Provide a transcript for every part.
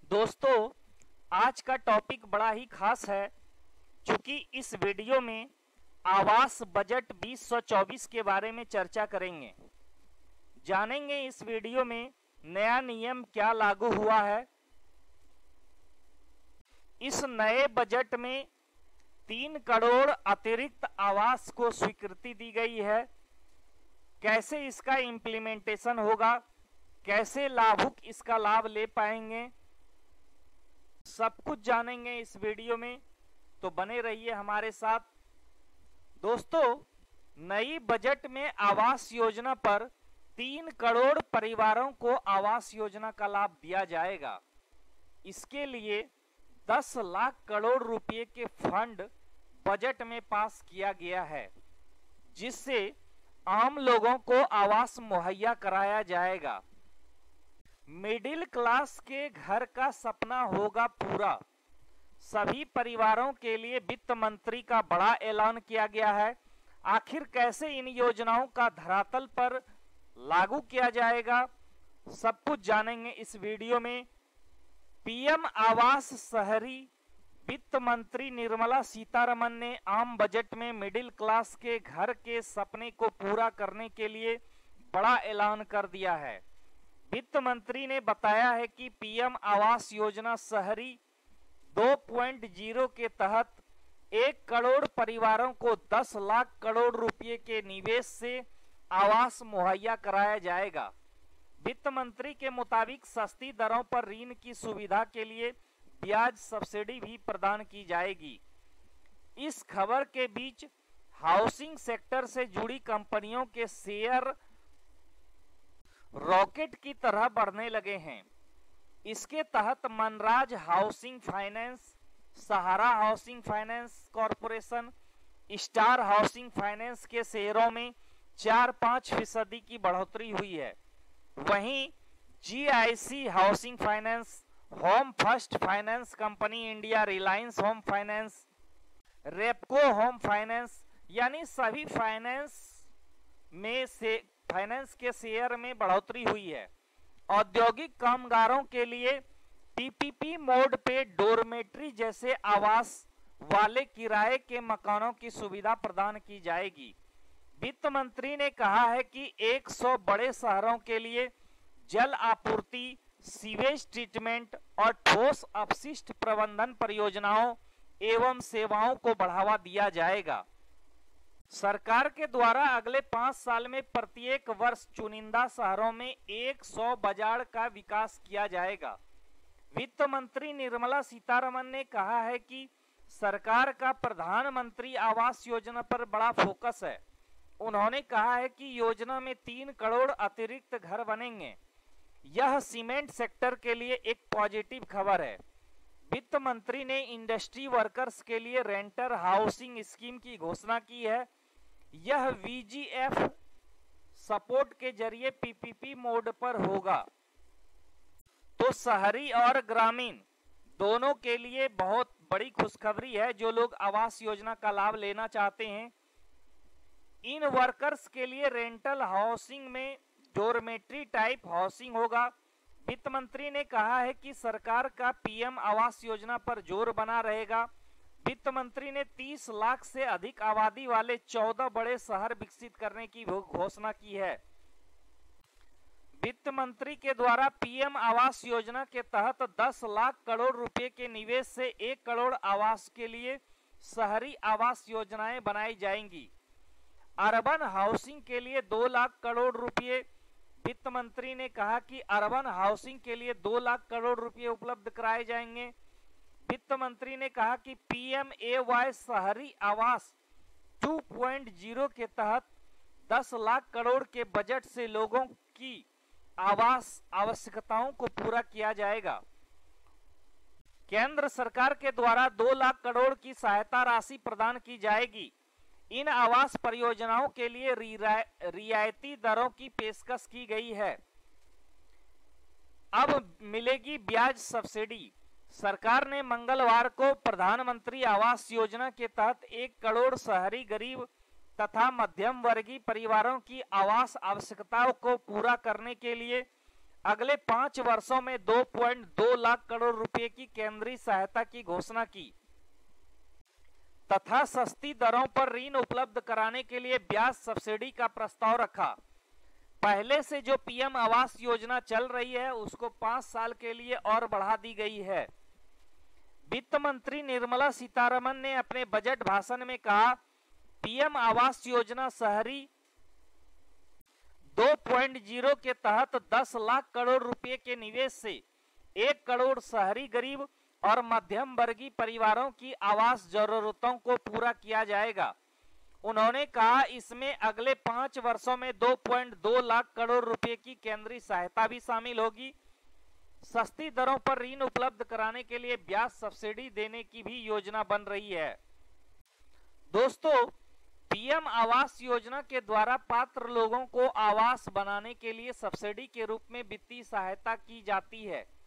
दोस्तों, आज का टॉपिक बड़ा ही खास है क्योंकि इस वीडियो में आवास बजट 2024 के बारे में चर्चा करेंगे। जानेंगे इस वीडियो में नया नियम क्या लागू हुआ है। इस नए बजट में 3 करोड़ अतिरिक्त आवास को स्वीकृति दी गई है। कैसे इसका इम्प्लीमेंटेशन होगा, कैसे लाभुक इसका लाभ ले पाएंगे, सब कुछ जानेंगे इस वीडियो में, तो बने रहिए हमारे साथ। दोस्तों, नई बजट में आवास योजना पर 3 करोड़ परिवारों को आवास योजना का लाभ दिया जाएगा। इसके लिए 10 लाख करोड़ रुपए के फंड बजट में पास किया गया है, जिससे आम लोगों को आवास मुहैया कराया जाएगा। मिडिल क्लास के घर का सपना होगा पूरा। सभी परिवारों के लिए वित्त मंत्री का बड़ा ऐलान किया गया है। आखिर कैसे इन योजनाओं का धरातल पर लागू किया जाएगा, सब कुछ जानेंगे इस वीडियो में। पीएम आवास शहरी वित्त मंत्री निर्मला सीतारमण ने आम बजट में मिडिल क्लास के घर के सपने को पूरा करने के लिए बड़ा ऐलान कर दिया है। वित्त मंत्री ने बताया है कि पीएम आवास योजना शहरी 2.0 के तहत 1 करोड़ परिवारों को 10 लाख करोड़ रुपए के निवेश से आवास मुहैया कराया जाएगा। वित्त मंत्री के मुताबिक सस्ती दरों पर ऋण की सुविधा के लिए ब्याज सब्सिडी भी प्रदान की जाएगी। इस खबर के बीच हाउसिंग सेक्टर से जुड़ी कंपनियों के शेयर रॉकेट की तरह बढ़ने लगे हैं। इसके तहत मनराज housing finance, Sahara housing finance corporation, star housing finance के शेयरों में 4-5% की बढ़ोतरी हुई है। वहीं GIC housing finance, home first finance company India, Reliance home finance, Repco home finance यानी सभी फाइनेंस के शेयर में बढ़ोतरी हुई है। औद्योगिक कामगारों के लिए पीपीपी मोड पे डोरमेट्री जैसे आवास वाले किराए के मकानों की सुविधा प्रदान की जाएगी। वित्त मंत्री ने कहा है कि 100 बड़े शहरों के लिए जल आपूर्ति, सीवेज ट्रीटमेंट और ठोस अपशिष्ट प्रबंधन परियोजनाओं एवं सेवाओं को बढ़ावा दिया जाएगा। सरकार के द्वारा अगले 5 साल में प्रत्येक वर्ष चुनिंदा शहरों में 100 बाजार का विकास किया जाएगा। वित्त मंत्री निर्मला सीतारमण ने कहा है कि सरकार का प्रधानमंत्री आवास योजना पर बड़ा फोकस है। उन्होंने कहा है कि योजना में 3 करोड़ अतिरिक्त घर बनेंगे। यह सीमेंट सेक्टर के लिए एक पॉजिटिव खबर है। वित्त मंत्री ने इंडस्ट्री वर्कर्स के लिए रेंटर हाउसिंग स्कीम की घोषणा की है। यह वीजीएफ सपोर्ट के जरिए पीपीपी मोड पर होगा। तो शहरी और ग्रामीण दोनों के लिए बहुत बड़ी खुशखबरी है। जो लोग आवास योजना का लाभ लेना चाहते हैं, इन वर्कर्स के लिए रेंटल हाउसिंग में डोरमेट्री टाइप हाउसिंग होगा। वित्त मंत्री ने कहा है कि सरकार का पीएम आवास योजना पर जोर बना रहेगा। वित्त मंत्री ने 30 लाख से अधिक आबादी वाले 14 बड़े शहर विकसित करने की घोषणा की है। वित्त मंत्री के द्वारा पीएम आवास योजना के तहत 10 लाख करोड़ रुपए के निवेश से 1 करोड़ आवास के लिए शहरी आवास योजनाएं बनाई जाएंगी। अर्बन हाउसिंग के लिए 2 लाख करोड़ रुपए, वित्त मंत्री ने कहा कि अर्बन हाउसिंग के लिए 2 लाख करोड़ रुपए उपलब्ध कराए जाएंगे। वित्त मंत्री ने कहा कि पीएमएवाई शहरी आवास 2.0 के तहत 10 लाख करोड़ के बजट से लोगों की आवास आवश्यकताओं को पूरा किया जाएगा। केंद्र सरकार के द्वारा 2 लाख करोड़ की सहायता राशि प्रदान की जाएगी। इन आवास परियोजनाओं के लिए रियायती दरों की पेशकश की गई है। अब मिलेगी ब्याज सब्सिडी। सरकार ने मंगलवार को प्रधानमंत्री आवास योजना के तहत 1 करोड़ शहरी गरीब तथा मध्यम वर्गीय परिवारों की आवास आवश्यकताओं को पूरा करने के लिए अगले 5 वर्षों में 2.2 लाख करोड़ रुपए की केंद्रीय सहायता की घोषणा की तथा सस्ती दरों पर ऋण उपलब्ध कराने के लिए ब्याज सब्सिडी का प्रस्ताव रखा। पहले से जो पीएम आवास योजना चल रही है उसको 5 साल के लिए और बढ़ा दी गई है। वित्त मंत्री निर्मला सीतारमण ने अपने बजट भाषण में कहा, पीएम आवास योजना शहरी 2.0 के तहत 10 लाख करोड़ रुपए के निवेश से 1 करोड़ शहरी गरीब और मध्यम वर्गीय परिवारों की आवास जरूरतों को पूरा किया जाएगा। उन्होंने कहा, इसमें अगले 5 वर्षों में 2.2 लाख करोड़ रुपए की केंद्रीय सहायता भी शामिल होगी। सस्ती दरों पर ऋण उपलब्ध कराने के लिए ब्याज सब्सिडी देने की भी योजना बन रही है। दोस्तों, पीएम आवास योजना के द्वारा पात्र लोगों को आवास बनाने के लिए सब्सिडी के रूप में वित्तीय सहायता की जाती है।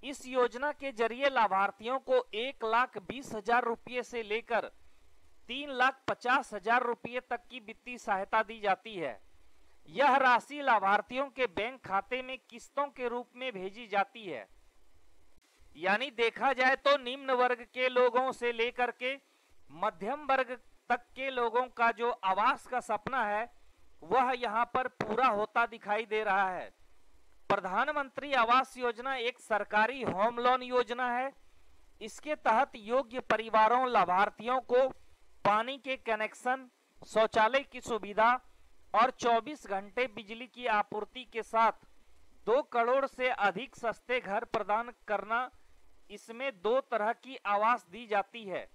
इस योजना के जरिए लाभार्थियों को 1,20,000 रुपये से लेकर 3,50,000 रुपये तक की वित्तीय सहायता दी जाती है। यह राशि लाभार्थियों के बैंक खाते में किस्तों के रूप में भेजी जाती है। यानी देखा जाए तो निम्न वर्ग के लोगों से लेकर के मध्यम वर्ग तक के लोगों का जो आवास का सपना है वह यहाँ पर पूरा होता दिखाई दे रहा है। प्रधानमंत्री आवास योजना एक सरकारी होम लोन योजना है। इसके तहत योग्य परिवारों लाभार्थियों को पानी के कनेक्शन, शौचालय की सुविधा और 24 घंटे बिजली की आपूर्ति के साथ 2 करोड़ से अधिक सस्ते घर प्रदान करना। इसमें 2 तरह की आवास दी जाती है,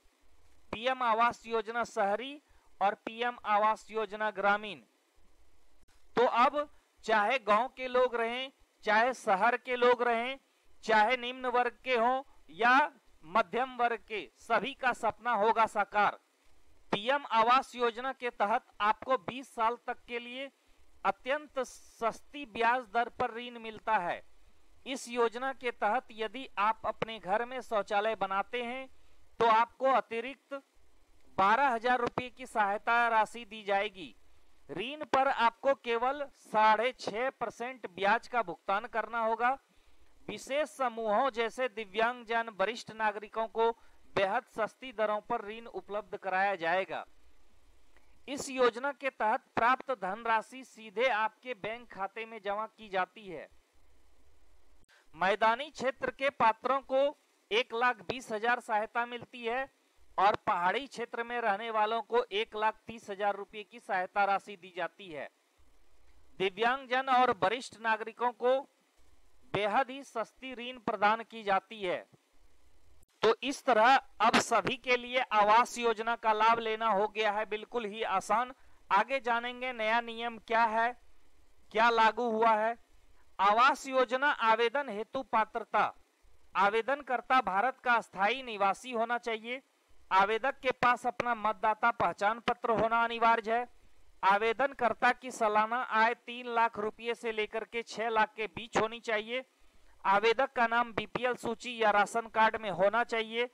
पीएम आवास योजना शहरी और पीएम आवास योजना ग्रामीण। तो अब चाहे गांव के लोग रहें, चाहे शहर के लोग रहें, चाहे निम्न वर्ग के हों या मध्यम वर्ग के, सभी का सपना होगा साकार। पीएम आवास योजना के तहत आपको 20 साल तक के लिए अत्यंत सस्ती ब्याज दर पर ऋण मिलता है। इस योजना के तहत यदि आप अपने घर में शौचालय बनाते हैं तो आपको अतिरिक्त 12,000 रुपये की सहायता राशि दी जाएगी। ऋण पर आपको केवल 6.5% ब्याज का भुगतान करना होगा। विशेष समूहों जैसे दिव्यांगजन, वरिष्ठ नागरिकों को बेहद सस्ती दरों पर ऋण उपलब्ध कराया जाएगा। इस योजना के तहत प्राप्त धनराशि सीधे आपके बैंक खाते में जमा की जाती है। मैदानी क्षेत्र के पात्रों को 1,20,000 सहायता मिलती है और पहाड़ी क्षेत्र में रहने वालों को 1,30,000 रुपये की सहायता राशि दी जाती है। दिव्यांगजन और वरिष्ठ नागरिकों को बेहद ही सस्ती ऋण प्रदान की जाती है। तो इस तरह अब सभी के लिए आवास योजना का लाभ लेना हो गया है बिल्कुल ही आसान। आगे जानेंगे नया नियम क्या है, क्या लागू हुआ है। आवास योजना आवेदन हेतु पात्रता। आवेदनकर्ता भारत का स्थायी निवासी होना चाहिए। आवेदक के पास अपना मतदाता पहचान पत्र होना अनिवार्य है। आवेदनकर्ता की सालाना आय 3 लाख रुपये से लेकर के 6 लाख के बीच होनी चाहिए। आवेदक का नाम बीपीएल सूची या राशन कार्ड में होना चाहिए।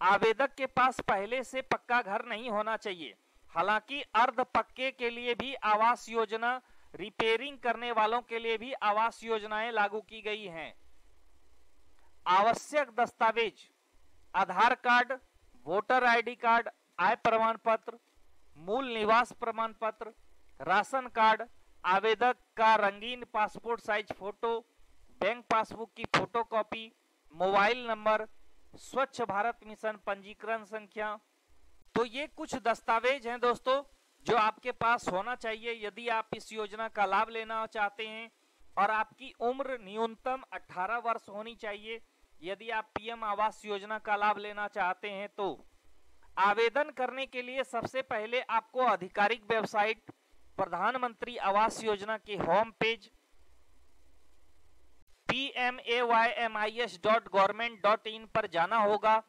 आवेदक के पास पहले से पक्का घर नहीं होना चाहिए। हालांकि अर्ध पक्के के लिए भी आवास योजना, रिपेयरिंग करने वालों के लिए भी आवास योजनाएं लागू की गई हैं। आवश्यक दस्तावेज: आधार कार्ड, वोटर आईडी कार्ड, आय प्रमाण पत्र, मूल निवास प्रमाण पत्र, राशन कार्ड, आवेदक का रंगीन passport size photo, bank passbook की फोटोकॉपी, मोबाइल नंबर, स्वच्छ भारत मिशन पंजीकरण संख्या। तो ये कुछ दस्तावेज हैं दोस्तों जो आपके पास होना चाहिए यदि आप इस योजना का लाभ लेना चाहते हैं। और आपकी उम्र न्यूनतम 18 वर्ष होनी चाहिए यदि आप पीएम आवास योजना का लाभ लेना चाहते हैं। तो आवेदन करने के लिए सबसे पहले आपको आधिकारिक वेबसाइट प्रधानमंत्री आवास योजना के होम पेज pmaymis.government.in पर जाना होगा।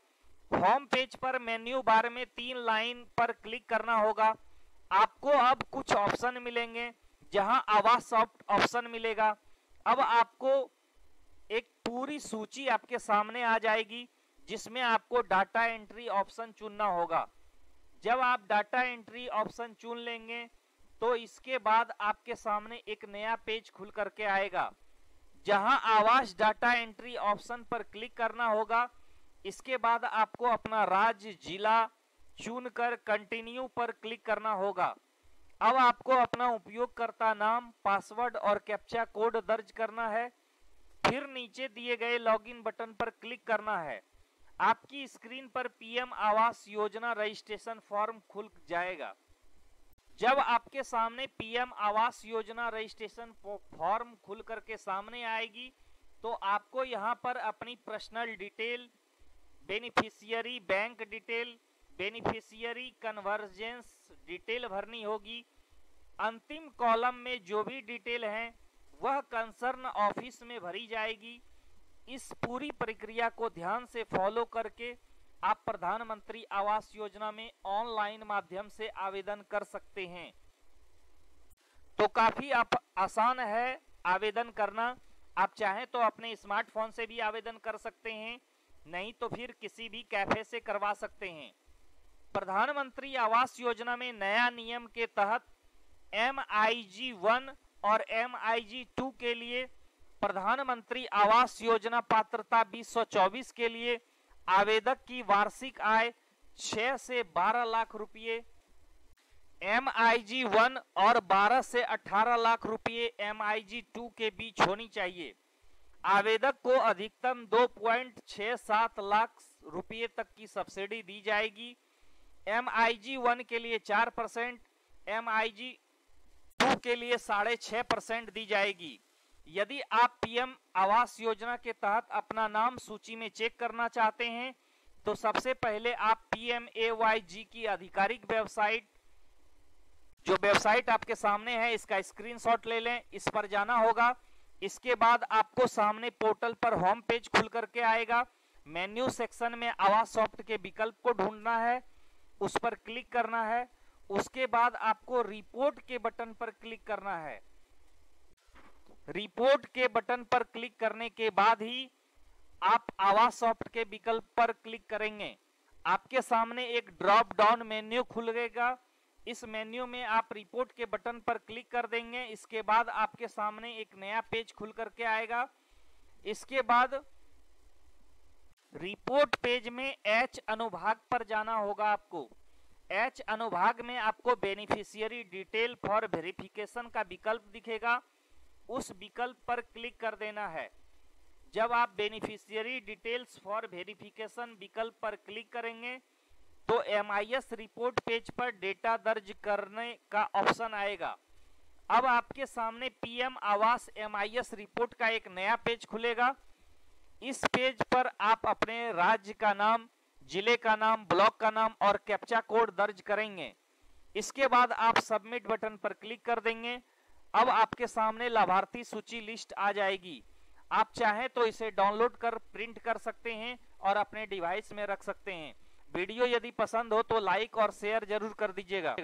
होम पेज पर मेन्यू बार में 3 लाइन पर क्लिक करना होगा। आपको अब कुछ ऑप्शन मिलेंगे जहां आवास ऑप्शन मिलेगा। अब आपको एक पूरी सूची आपके सामने आ जाएगी जिसमें आपको डाटा एंट्री ऑप्शन चुनना होगा। जब आप डाटा एंट्री ऑप्शन चुन लेंगे तो इसके बाद आपके सामने एक नया पेज खुल करके आएगा, जहां आवास डाटा एंट्री ऑप्शन पर क्लिक करना होगा। इसके बाद आपको अपना राज्य जिला चुनकर कंटिन्यू पर क्लिक करना होगा। अब आपको अपना उपयोगकर्ता नाम, पासवर्ड और कैप्चा कोड दर्ज करना है। फिर नीचे दिए गए लॉगिन बटन पर क्लिक करना है। आपकी स्क्रीन पर PM Awas Yojana registration form खुल जाएगा। जब आपके सामने PM Awas Yojana registration form खुल करके सामने आएगी, तो आपको यहां पर अपनी personal detail, beneficiary bank detail, beneficiary convergence detail भरनी होगी। अंतिम कॉलम में जो भी डिटेल है वह कंसर्न ऑफिस में भरी जाएगी। इस पूरी प्रक्रिया को ध्यान से फॉलो करके आप प्रधानमंत्री आवास योजना में ऑनलाइन माध्यम से आवेदन कर सकते हैं। तो काफी आसान है आवेदन करना। आप चाहें तो अपने स्मार्टफोन से भी आवेदन कर सकते हैं, नहीं तो फिर किसी भी कैफे से करवा सकते हैं। प्रधानमंत्री आवास योजना में नया नियम के तहत MIG 1 और MIG 2 के लिए प्रधानमंत्री आवास योजना पात्रता 2024 के लिए आवेदक की वार्षिक आय 6 से 12 लाख रुपये MIG 1 और 12 से 18 लाख रुपये MIG 2 के बीच होनी चाहिए। आवेदक को अधिकतम 2.67 लाख रुपये तक की सब्सिडी दी जाएगी। MIG 1 के लिए 4%, MIG 2 के लिए 6.5% दी जाएगी। यदि आप पीएम आवास योजना के तहत अपना नाम सूची में चेक करना चाहते हैं, तो सबसे पहले आप PMAYG की आधिकारिक वेबसाइट, जो वेबसाइट आपके सामने है, इसका स्क्रीनशॉट ले लें। इस पर जाना होगा। इसके बाद आपको सामने पोर्टल पर होम पेज खुल करके आएगा। मेन्यू सेक्शन में आवास सॉफ्ट के विकल्प को ढूंढना है, उस पर क्लिक करना है। उसके बाद आपको रिपोर्ट के बटन पर क्लिक करना है। रिपोर्ट के बटन पर क्लिक करने के बाद ही आप आवास सॉफ्ट के विकल्प पर क्लिक करेंगे। आपके सामने एक ड्रॉप डाउन मेन्यू खुलेगा। इस मेन्यू में आप रिपोर्ट के बटन पर क्लिक कर देंगे। इसके बाद आपके सामने एक नया पेज खुल करके आएगा। इसके बाद रिपोर्ट पेज में H अनुभाग पर जाना होगा। आपको H अनुभाग में आपको बेनिफिशियरी डिटेल फॉर वेरिफिकेशन का विकल्प दिखेगा, उस विकल्प पर क्लिक कर देना है। जब आप बेनिफिशियरी डिटेल्स फॉर वेरिफिकेशन विकल्प पर क्लिक करेंगे तो MIS रिपोर्ट पेज पर डेटा दर्ज करने का ऑप्शन आएगा। अब आपके सामने पीएम आवास MIS रिपोर्ट का एक नया पेज खुलेगा। इस पेज पर आप अपने राज्य का नाम, जिले का नाम, ब्लॉक का नाम और कैप्चा कोड दर्ज करेंगे। इसके बाद आप सबमिट बटन पर क्लिक कर देंगे। अब आपके सामने लाभार्थी सूची लिस्ट आ जाएगी। आप चाहें तो इसे डाउनलोड कर प्रिंट कर सकते हैं और अपने डिवाइस में रख सकते हैं। वीडियो यदि पसंद हो तो लाइक और शेयर जरूर कर दीजिएगा।